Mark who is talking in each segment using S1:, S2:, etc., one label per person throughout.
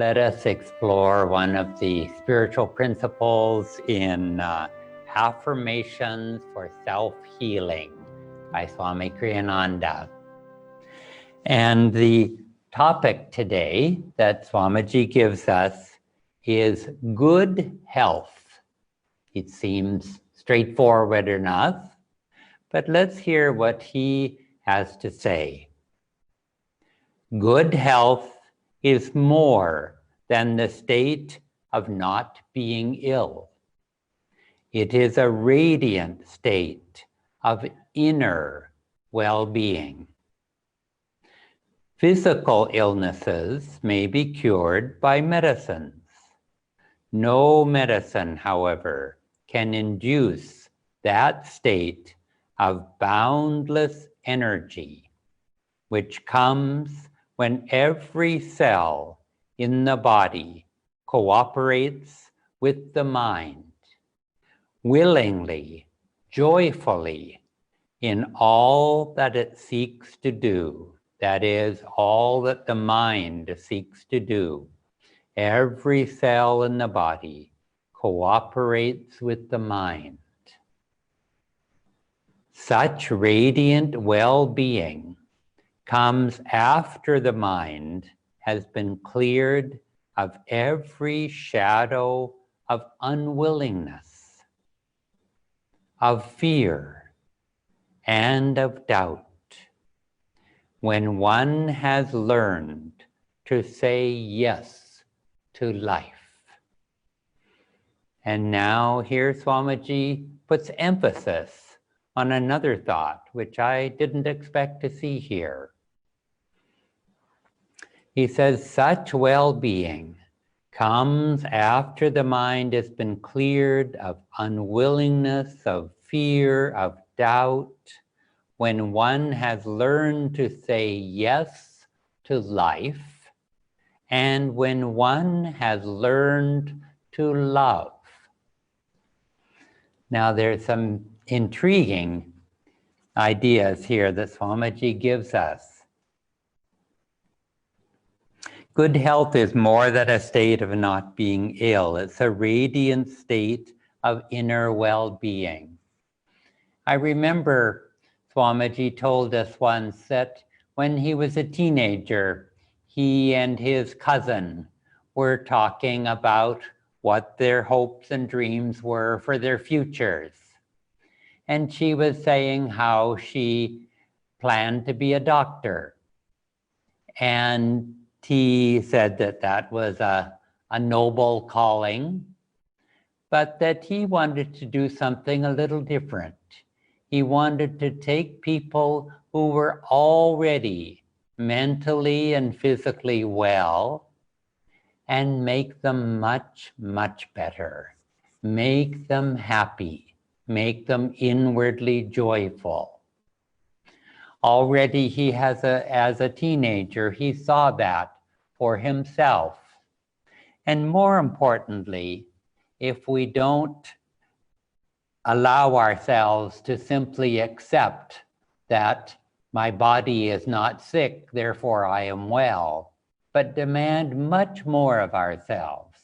S1: let us explore one of the spiritual principles in Affirmations for Self-Healing by Swami Kriyananda. And the topic today that Swamiji gives us is good health. It seems straightforward enough, but let's hear what he has to say. Good health is more than the state of not being ill. It is a radiant state of inner well-being. Physical illnesses may be cured by medicines. No medicine, however, can induce that state of boundless energy, which comes when every cell in the body cooperates with the mind, willingly, joyfully, in all that it seeks to do. That is, all that the mind seeks to do. Every cell in the body cooperates with the mind. Such radiant well-being comes after the mind has been cleared of every shadow of unwillingness, of fear, and of doubt. When one has learned to say yes to life. And now here Swamiji puts emphasis on another thought, which I didn't expect to see here. He says, such well-being comes after the mind has been cleared of unwillingness, of fear, of doubt, when one has learned to say yes to life, and when one has learned to love. Now there's some intriguing ideas here that Swamiji gives us. Good health is more than a state of not being ill. It's a radiant state of inner well-being. I remember Swamiji told us once that when he was a teenager, he and his cousin were talking about what their hopes and dreams were for their futures. And she was saying how she planned to be a doctor. And he said that that was a noble calling, but that he wanted to do something a little different. He wanted to take people who were already mentally and physically well and make them much, much better. Make them happy. Make them inwardly joyful. Already he has as a teenager, he saw that for himself. And more importantly, if we don't allow ourselves to simply accept that my body is not sick, therefore I am well, but demand much more of ourselves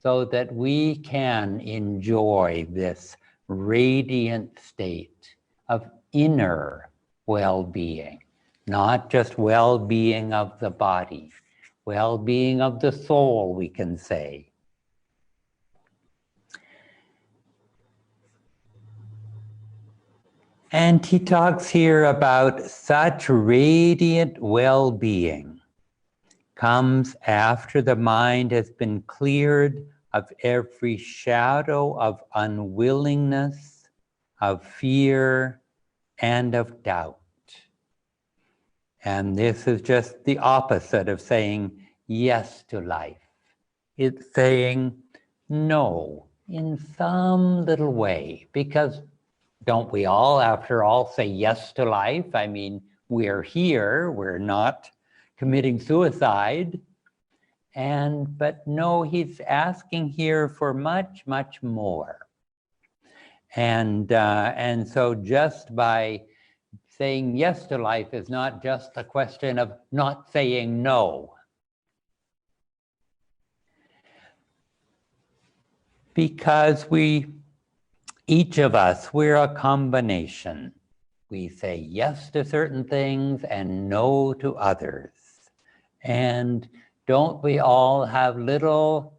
S1: so that we can enjoy this radiant state of inner well-being, not just well-being of the body, well-being of the soul, we can say. And he talks here about such radiant well-being comes after the mind has been cleared of every shadow of unwillingness, of fear, and of doubt. And this is just the opposite of saying yes to life. It's saying no in some little way, because don't we all, after all, say yes to life? I mean, we're here, we're not committing suicide. But no, he's asking here for much, much more. And so just by saying yes to life is not just a question of not saying no. because each of us, we're a combination. We say yes to certain things and no to others. And don't we all have little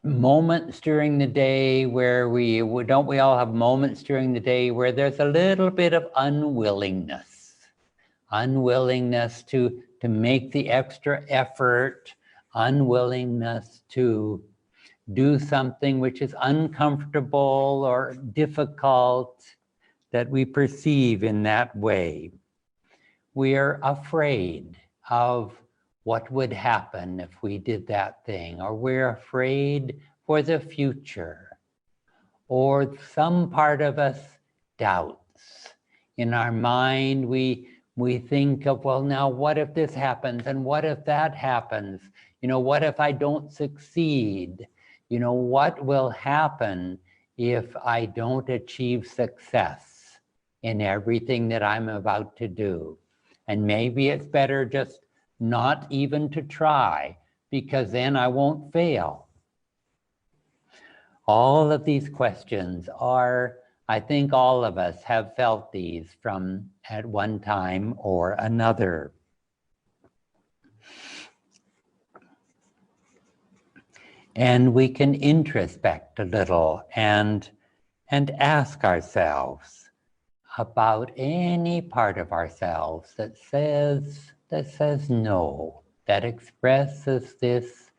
S1: moments during the day where don't we all have moments during the day where there's a little bit of unwillingness to make the extra effort, unwillingness to do something which is uncomfortable or difficult that we perceive in that way. We are afraid of what would happen if we did that thing, or we're afraid for the future, or some part of us doubts. In our mind, we think of, well, now what if this happens, and what if that happens? What if I don't succeed? What will happen if I don't achieve success in everything that I'm about to do? And maybe it's better just not even to try, because then I won't fail. All of these questions are, I think all of us have felt these from at one time or another. And we can introspect a little and ask ourselves about any part of ourselves that says no, that expresses this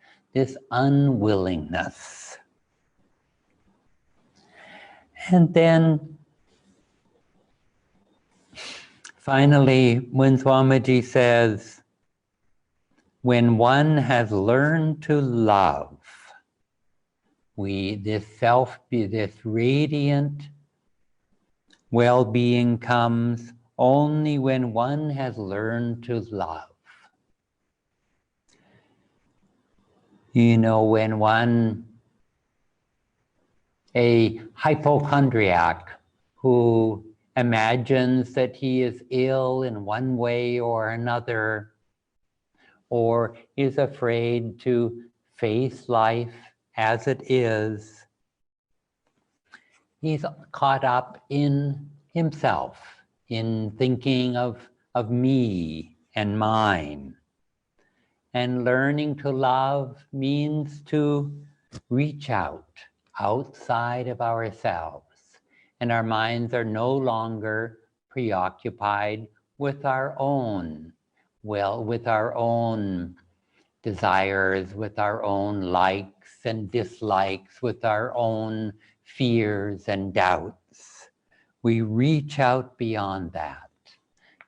S1: unwillingness. And then finally, when Swamiji says, when one has learned to love, this radiant well-being comes only when one has learned to love. When a hypochondriac who imagines that he is ill in one way or another, or is afraid to face life as it is, he's caught up in himself, in thinking of me and mine. And learning to love means to reach outside of ourselves. And our minds are no longer preoccupied with our own desires, with our own likes and dislikes, with our own fears and doubts. We reach out beyond that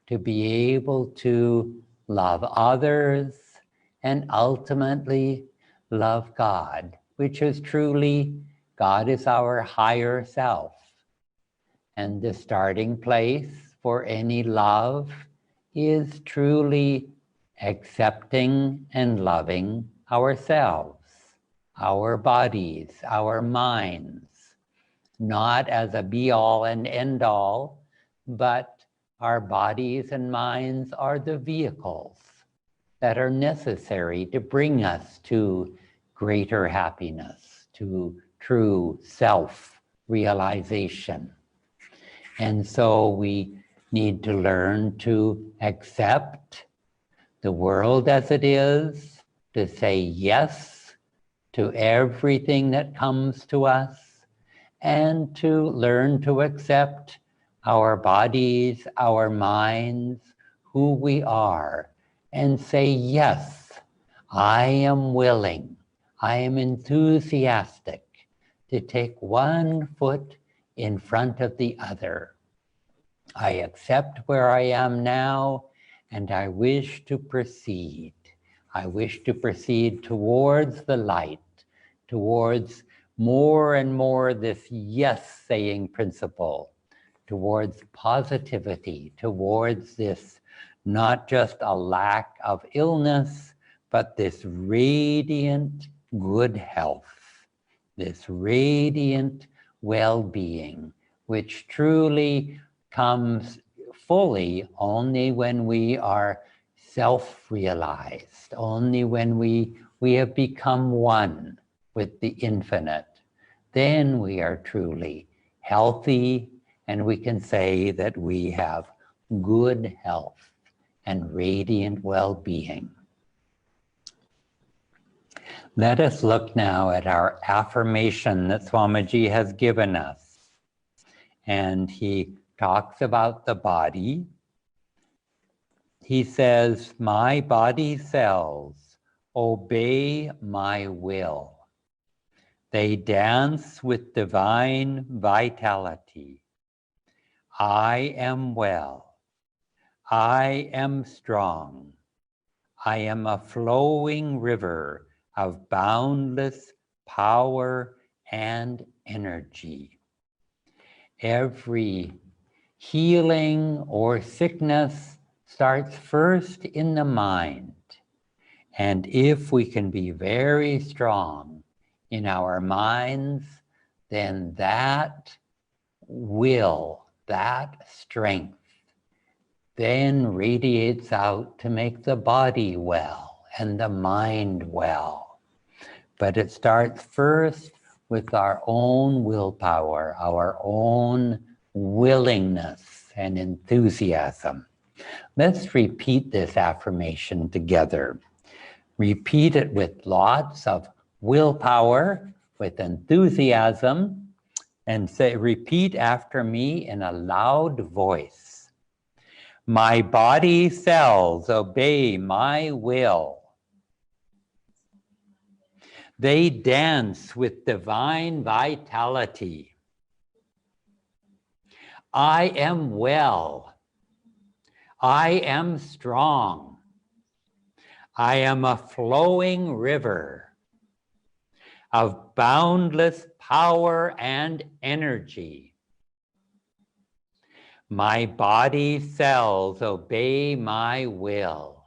S1: to be able to love others and ultimately love God, which is truly, God is our higher self. And the starting place for any love is truly accepting and loving ourselves, our bodies, our minds, not as a be-all and end-all, but our bodies and minds are the vehicles that are necessary to bring us to greater happiness, to true self-realization. And so we need to learn to accept the world as it is, to say yes to everything that comes to us, and to learn to accept our bodies, our minds, who we are, and say, yes, I am willing, I am enthusiastic to take one foot in front of the other. I accept where I am now, and I wish to proceed. I wish to proceed towards the light, towards more and more this yes-saying principle, towards positivity, towards this not just a lack of illness, but this radiant good health, this radiant well-being, which truly comes fully only when we are self-realized, only when we have become one with the infinite, then we are truly healthy, and we can say that we have good health and radiant well-being. Let us look now at our affirmation that Swamiji has given us. And he talks about the body. He says, "My body cells obey my will. They dance with divine vitality. I am well. I am strong. I am a flowing river of boundless power and energy." Every healing or sickness starts first in the mind. And if we can be very strong in our minds, then that will, that strength, then radiates out to make the body well and the mind well. But it starts first with our own willpower, our own willingness and enthusiasm. Let's repeat this affirmation together. Repeat it with lots of willpower, with enthusiasm, and say, repeat after me in a loud voice. My body cells obey my will. They dance with divine vitality. I am well. I am strong. I am a flowing river of boundless power and energy. My body cells obey my will.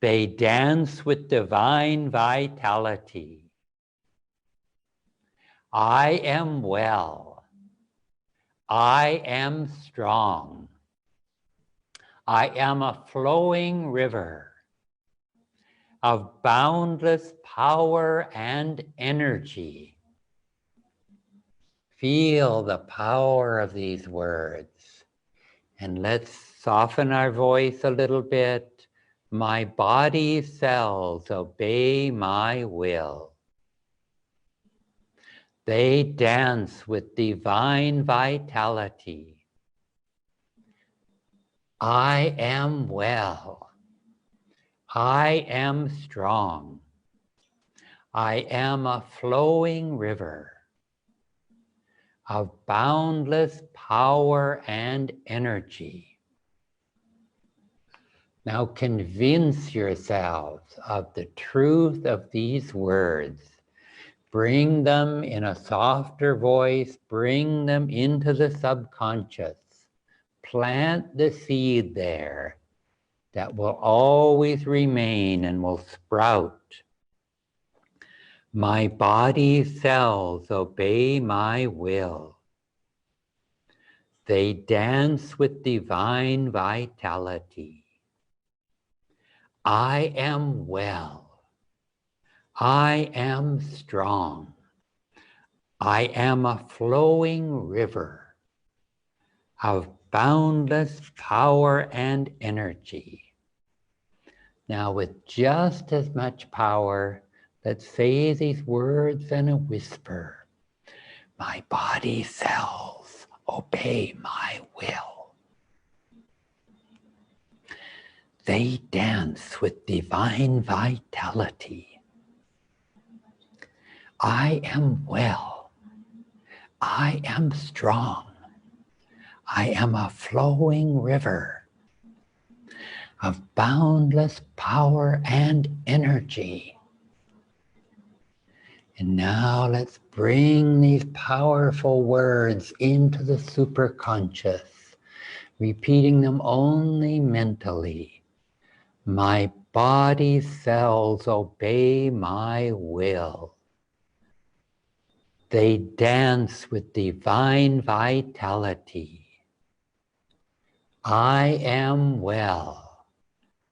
S1: They dance with divine vitality. I am well. I am strong. I am a flowing river of boundless power and energy. Feel the power of these words. And let's soften our voice a little bit. My body cells obey my will. They dance with divine vitality. I am well. I am strong. I am a flowing river of boundless power and energy. Now convince yourselves of the truth of these words. Bring them in a softer voice, bring them into the subconscious. Plant the seed there that will always remain and will sprout. My body cells obey my will. They dance with divine vitality. I am well. I am strong. I am a flowing river of boundless power and energy. Now, with just as much power, let's say these words in a whisper. My body cells obey my will. They dance with divine vitality. I am well. I am strong. I am a flowing river of boundless power and energy. And now let's bring these powerful words into the superconscious, repeating them only mentally. My body cells obey my will. They dance with divine vitality. I am well.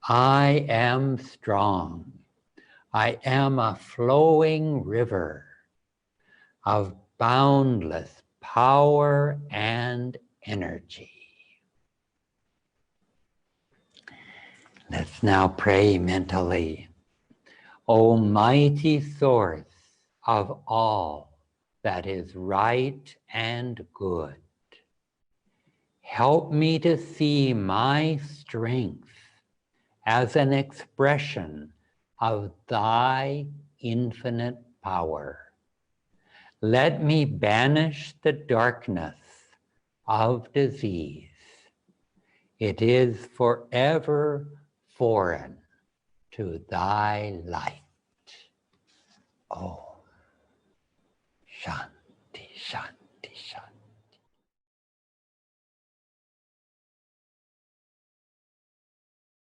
S1: I am strong. I am a flowing river of boundless power and energy. Let's now pray mentally. Almighty source of all that is right and good, help me to see my strength as an expression of thy infinite power. Let me banish the darkness of disease. It is forever foreign to thy light. Om Shanti Shanti.